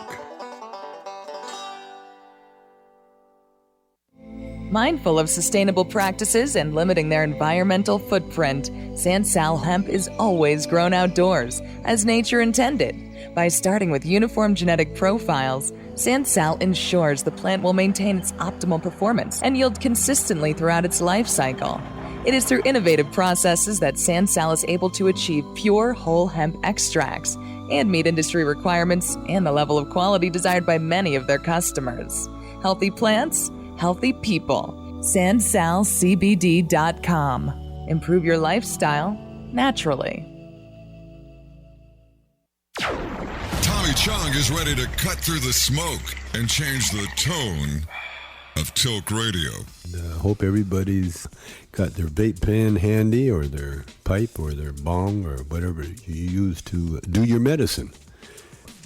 Mindful of sustainable practices and limiting their environmental footprint, Sansal hemp is always grown outdoors, as nature intended. By starting with uniform genetic profiles, Sansal ensures the plant will maintain its optimal performance and yield consistently throughout its life cycle. It is through innovative processes that Sansal is able to achieve pure whole hemp extracts and meet industry requirements and the level of quality desired by many of their customers. Healthy plants, healthy people. SansalCBD.com. Improve your lifestyle naturally. Tommy Chong is ready to cut through the smoke and change the tone of Tilk Radio. I hope everybody's got their vape pen handy, or their pipe, or their bong, or whatever you use to do your medicine.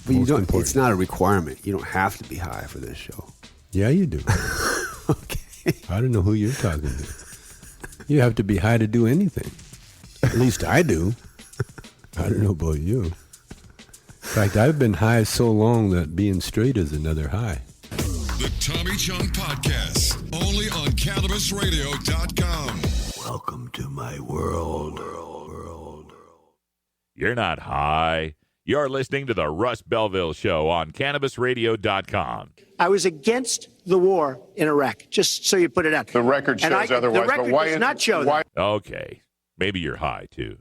But you don't. It's not a requirement. You don't have to be high for this show. Yeah, you do. Okay. I don't know who you're talking to. You have to be high to do anything. At least I do. I don't know about you. In fact, I've been high so long that being straight is another high. The Tommy Chong Podcast, only on CannabisRadio.com. Welcome to my world. You're not high. You're listening to the Russ Belville Show on CannabisRadio.com. I was against the war in Iraq, just so you put it out. The record shows otherwise. The record but why does not show that. Okay. Maybe you're high, too.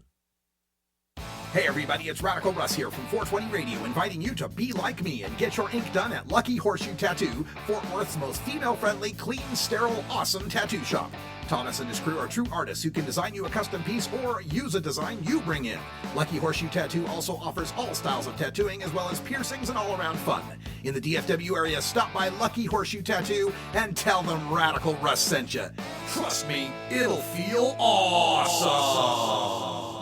Hey everybody, it's Radical Russ here from 420 Radio, inviting you to be like me and get your ink done at Lucky Horseshoe Tattoo, Fort Worth's most female-friendly, clean, sterile, awesome tattoo shop. Thomas and his crew are true artists who can design you a custom piece or use a design you bring in. Lucky Horseshoe Tattoo also offers all styles of tattooing as well as piercings and all-around fun. In the DFW area, stop by Lucky Horseshoe Tattoo and tell them Radical Russ sent you. Trust me, it'll feel awesome.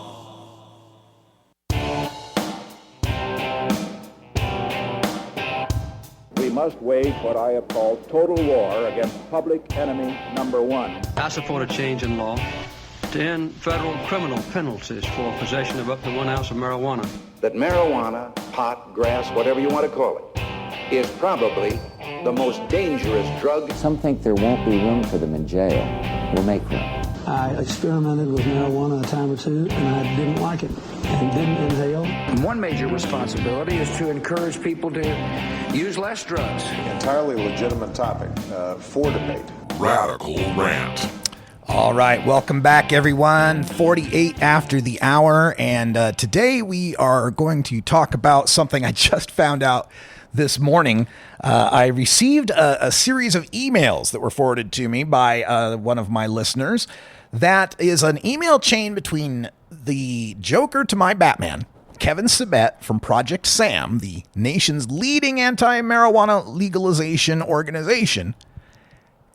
We must wage what I have called total war against public enemy number one. I support a change in law to end federal criminal penalties for possession of up to 1 ounce of marijuana. That marijuana, pot, grass, whatever you want to call it, is probably the most dangerous drug. Some think there won't be room for them in jail. We'll make room. I experimented with marijuana a time or two, and I didn't like it and didn't inhale. One major responsibility is to encourage people to use less drugs. Entirely legitimate topic for debate. Radical Rant. All right, welcome back, everyone. 48 after the hour, and today we are going to talk about something I just found out this morning. I received a series of emails that were forwarded to me by one of my listeners. That is an email chain between the Joker to my Batman, Kevin Sabet from Project SAM, the nation's leading anti-marijuana legalization organization,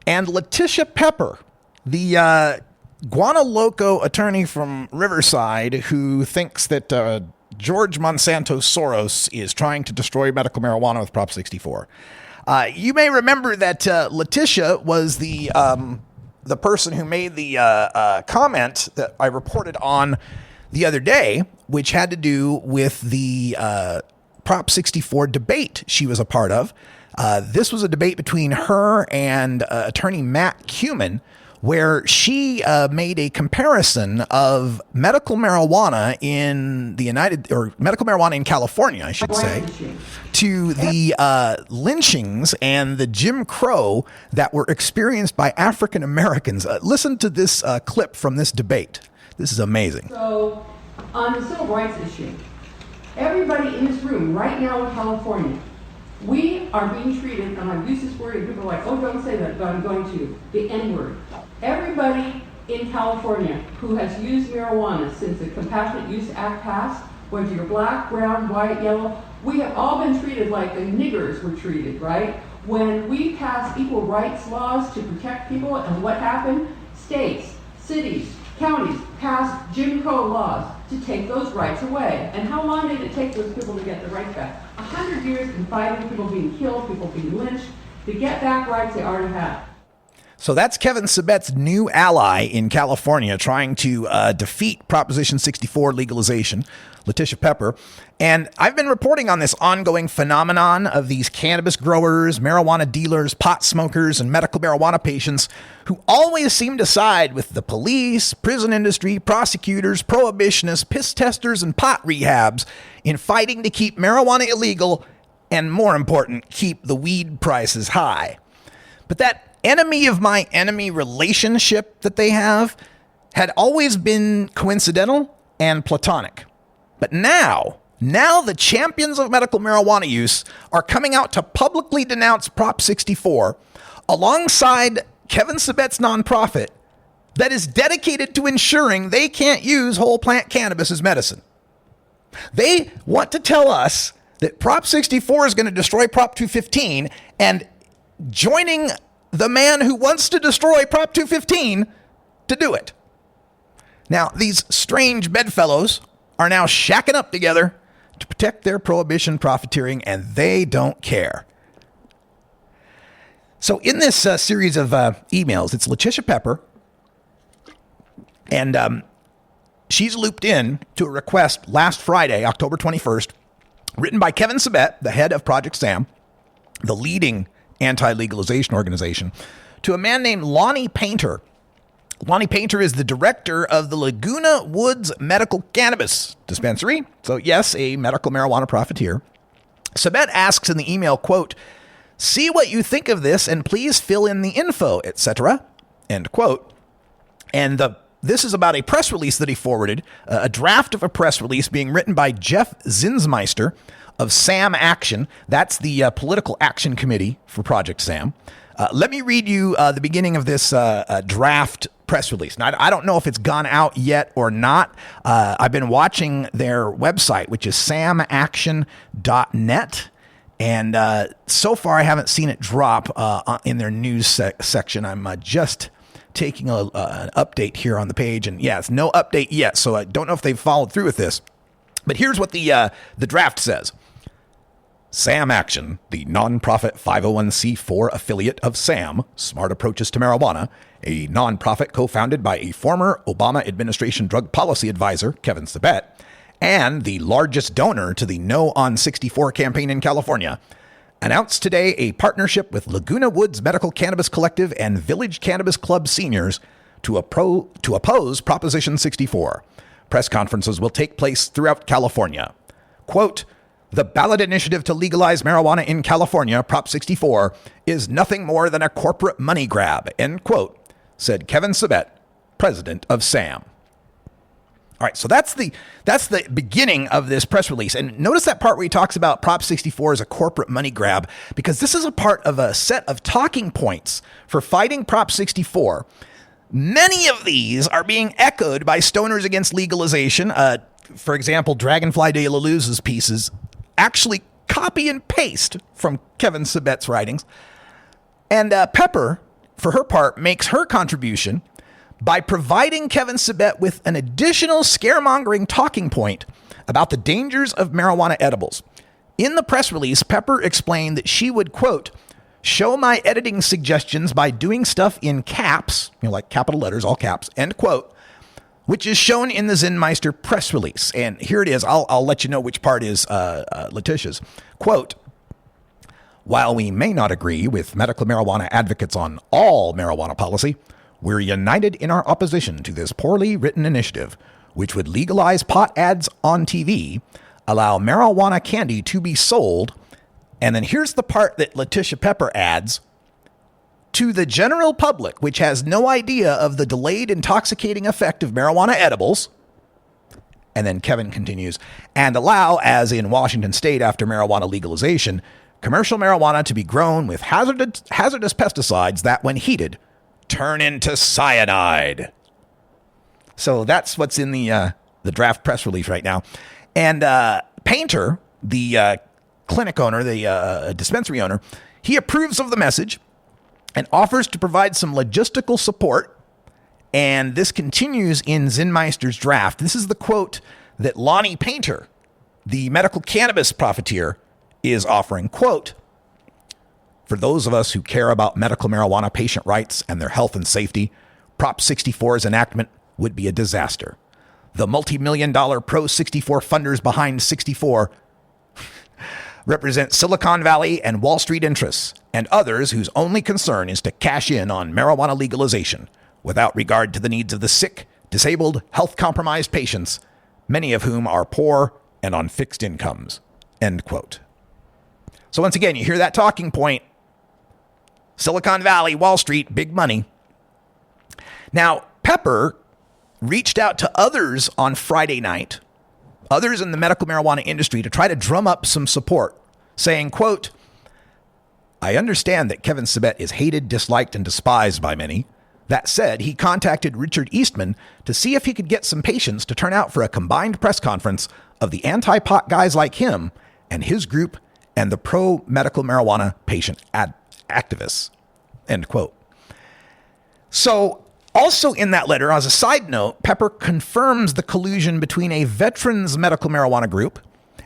and Letitia Pepper, the Guana Loco attorney from Riverside, who thinks that George Monsanto Soros is trying to destroy medical marijuana with Prop 64. You may remember that Letitia was the person who made the comment that I reported on the other day, which had to do with the Prop 64 debate she was a part of. This was a debate between her and attorney Matt Cuman, where she made a comparison of medical marijuana in medical marijuana in California, I should say, to the lynchings and the Jim Crow that were experienced by African Americans. Listen to this clip from this debate. This is amazing. So, on the civil rights issue, everybody in this room right now in California, we are being treated, and I've used this word, and people are like, oh, don't say that, but I'm going to, the N-word. Everybody in California who has used marijuana since the Compassionate Use Act passed, whether you're black, brown, white, yellow, we have all been treated like the niggers were treated, right? When we passed equal rights laws to protect people, and what happened? States, cities, counties passed Jim Crow laws to take those rights away. And how long did it take those people to get the rights back? 100 years in fighting, people being killed, people being lynched, to get back rights they already had. So that's Kevin Sabet's new ally in California trying to defeat Proposition 64 legalization, Letitia Pepper. And I've been reporting on this ongoing phenomenon of these cannabis growers, marijuana dealers, pot smokers, and medical marijuana patients who always seem to side with the police, prison industry, prosecutors, prohibitionists, piss testers, and pot rehabs in fighting to keep marijuana illegal and, more important, keep the weed prices high. But that enemy of my enemy relationship that they have had always been coincidental and platonic. But now the champions of medical marijuana use are coming out to publicly denounce Prop 64 alongside Kevin Sabet's nonprofit that is dedicated to ensuring they can't use whole plant cannabis as medicine. They want to tell us that Prop 64 is going to destroy Prop 215, and joining the man who wants to destroy Prop 215 to do it. Now, these strange bedfellows are now shacking up together to protect their prohibition profiteering, and they don't care. So in this series of emails, it's Letitia Pepper, and she's looped in to a request last Friday, October 21st, written by Kevin Sabet, the head of Project SAM, the leading anti-legalization organization, to a man named Lonnie Painter. Lonnie Painter is the director of the Laguna Woods Medical Cannabis Dispensary. So yes, a medical marijuana profiteer. Sabet asks in the email, quote, "See what you think of this and please fill in the info, etc." End quote. And this is about a press release that he forwarded, a draft of a press release being written by Jeff Zinsmeister of SAM Action. That's the political action committee for Project SAM. Let me read you the beginning of this draft press release. Now, I don't know if it's gone out yet or not. I've been watching their website, which is samaction.net. And so far, I haven't seen it drop in their news section. I'm just taking an update here on the page. And yeah, it's no update yet. So I don't know if they've followed through with this. But here's what the draft says. SAM Action, the nonprofit 501c4 affiliate of SAM, Smart Approaches to Marijuana, a nonprofit co-founded by a former Obama administration drug policy advisor, Kevin Sabet, and the largest donor to the No on 64 campaign in California, announced today a partnership with Laguna Woods Medical Cannabis Collective and Village Cannabis Club seniors to oppose Proposition 64. Press conferences will take place throughout California. Quote, "The ballot initiative to legalize marijuana in California, Prop 64, is nothing more than a corporate money grab," end quote, said Kevin Sabet, president of SAM. All right, so that's the beginning of this press release. And notice that part where he talks about Prop 64 as a corporate money grab, because this is a part of a set of talking points for fighting Prop 64. Many of these are being echoed by stoners against legalization. For example, Dragonfly de la Luz's pieces actually copy and paste from Kevin Sabet's writings. And Pepper, for her part, makes her contribution by providing Kevin Sabet with an additional scaremongering talking point about the dangers of marijuana edibles. In the press release, Pepper explained that she would, quote, "show my editing suggestions by doing stuff in caps," like capital letters, all caps, end quote, which is shown in the Zinnmeister press release. And here it is. I'll let you know which part is Letitia's. Quote, while we may not agree with medical marijuana advocates on all marijuana policy, we're united in our opposition to this poorly written initiative, which would legalize pot ads on TV, allow marijuana candy to be sold, and then here's the part that Letitia Pepper adds, to the general public, which has no idea of the delayed intoxicating effect of marijuana edibles. And then Kevin continues, and allow, as in Washington state after marijuana legalization, commercial marijuana to be grown with hazardous pesticides that, when heated, turn into cyanide. So that's what's in the draft press release right now. And Painter, the clinic owner, the dispensary owner, he approves of the message and offers to provide some logistical support. And this continues in Zinnmeister's draft. This is the quote that Lonnie Painter, the medical cannabis profiteer, is offering. Quote, for those of us who care about medical marijuana patient rights and their health and safety, Prop 64's enactment would be a disaster. The multi-million-dollar pro-64 funders behind 64 represent Silicon Valley and Wall Street interests and others whose only concern is to cash in on marijuana legalization without regard to the needs of the sick, disabled, health-compromised patients, many of whom are poor and on fixed incomes. End quote. So once again, you hear that talking point. Silicon Valley, Wall Street, big money. Now, Pepper reached out to others on Friday night, others in the medical marijuana industry, to try to drum up some support, saying, quote, I understand that Kevin Sabet is hated, disliked, and despised by many. That said, he contacted Richard Eastman to see if he could get some patients to turn out for a combined press conference of the anti-pot guys like him and his group and the pro-medical marijuana patient activists, end quote. So also in that letter, as a side note, Pepper confirms the collusion between a veterans medical marijuana group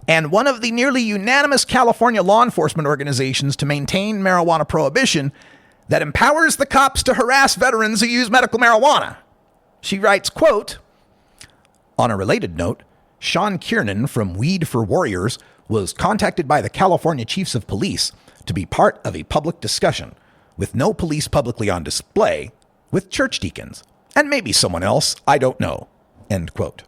and one of the nearly unanimous California law enforcement organizations to maintain marijuana prohibition that empowers the cops to harass veterans who use medical marijuana. She writes, quote, on a related note, Sean Kiernan from Weed for Warriors was contacted by the California Chiefs of Police to be part of a public discussion with no police publicly on display with church deacons and maybe someone else, I don't know, end quote.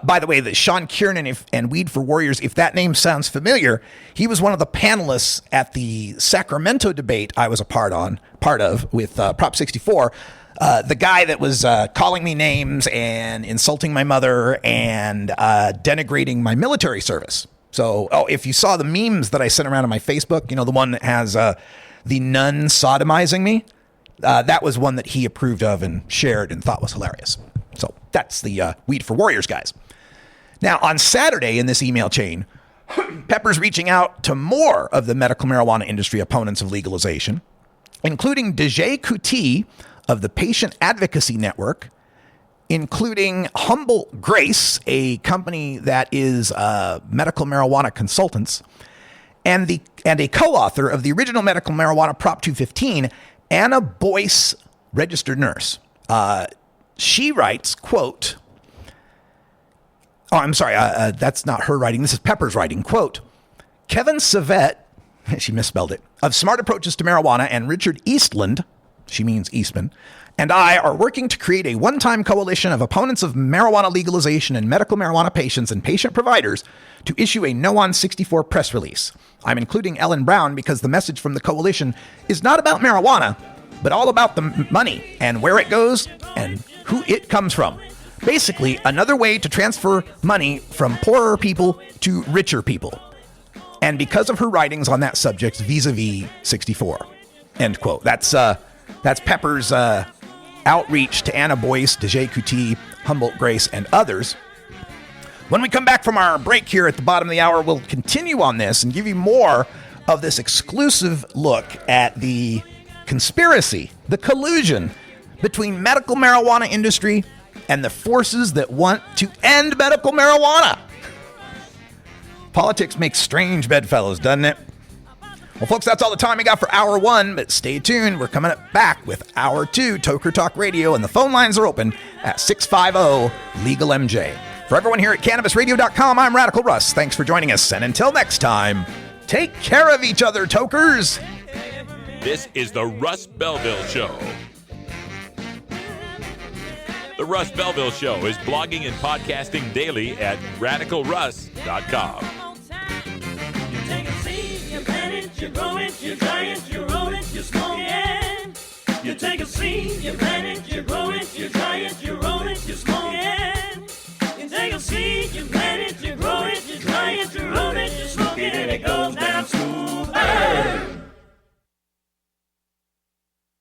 By the way, the Sean Kiernan and Weed for Warriors, if that name sounds familiar, he was one of the panelists at the Sacramento debate I was a part of with Prop 64. The guy that was calling me names and insulting my mother and denigrating my military service. So, if you saw the memes that I sent around on my Facebook, the one that has the nun sodomizing me, that was one that he approved of and shared and thought was hilarious. So that's the Weed for Warriors guys. Now, on Saturday in this email chain, Pepper's reaching out to more of the medical marijuana industry opponents of legalization, including DJ Kuti of the Patient Advocacy Network, including Humble Grace, a company that is medical marijuana consultants, and a co-author of the original medical marijuana Prop 215, Anna Boyce, registered nurse. She writes, quote, that's not her writing. This is Pepper's writing. Quote, Kevin Sabet, she misspelled it, of Smart Approaches to Marijuana, and Richard Eastland, she means Eastman, and I are working to create a one-time coalition of opponents of marijuana legalization and medical marijuana patients and patient providers to issue a No on 64 press release. I'm including Ellen Brown because the message from the coalition is not about marijuana, but all about the money and where it goes and who it comes from. Basically, another way to transfer money from poorer people to richer people. And because of her writings on that subject vis-a-vis 64. End quote. That's Pepper's outreach to Anna Boyce, DJ Kuti, Humboldt Grace, and others. When we come back from our break here at the bottom of the hour, we'll continue on this and give you more of this exclusive look at the conspiracy, the collusion between medical marijuana industry and the forces that want to end medical marijuana. Politics makes strange bedfellows, doesn't it? Well, folks, that's all the time we got for Hour 1, but stay tuned. We're coming back with Hour 2, Toker Talk Radio, and the phone lines are open at 650-LEGAL-MJ. For everyone here at CannabisRadio.com, I'm Radical Russ. Thanks for joining us, and until next time, take care of each other, Tokers. This is the Russ Belville Show. The Russ Belville Show is blogging and podcasting daily at RadicalRuss.com. You grow it, you dry it, you roll it, you smoke it. You take a seed, you plant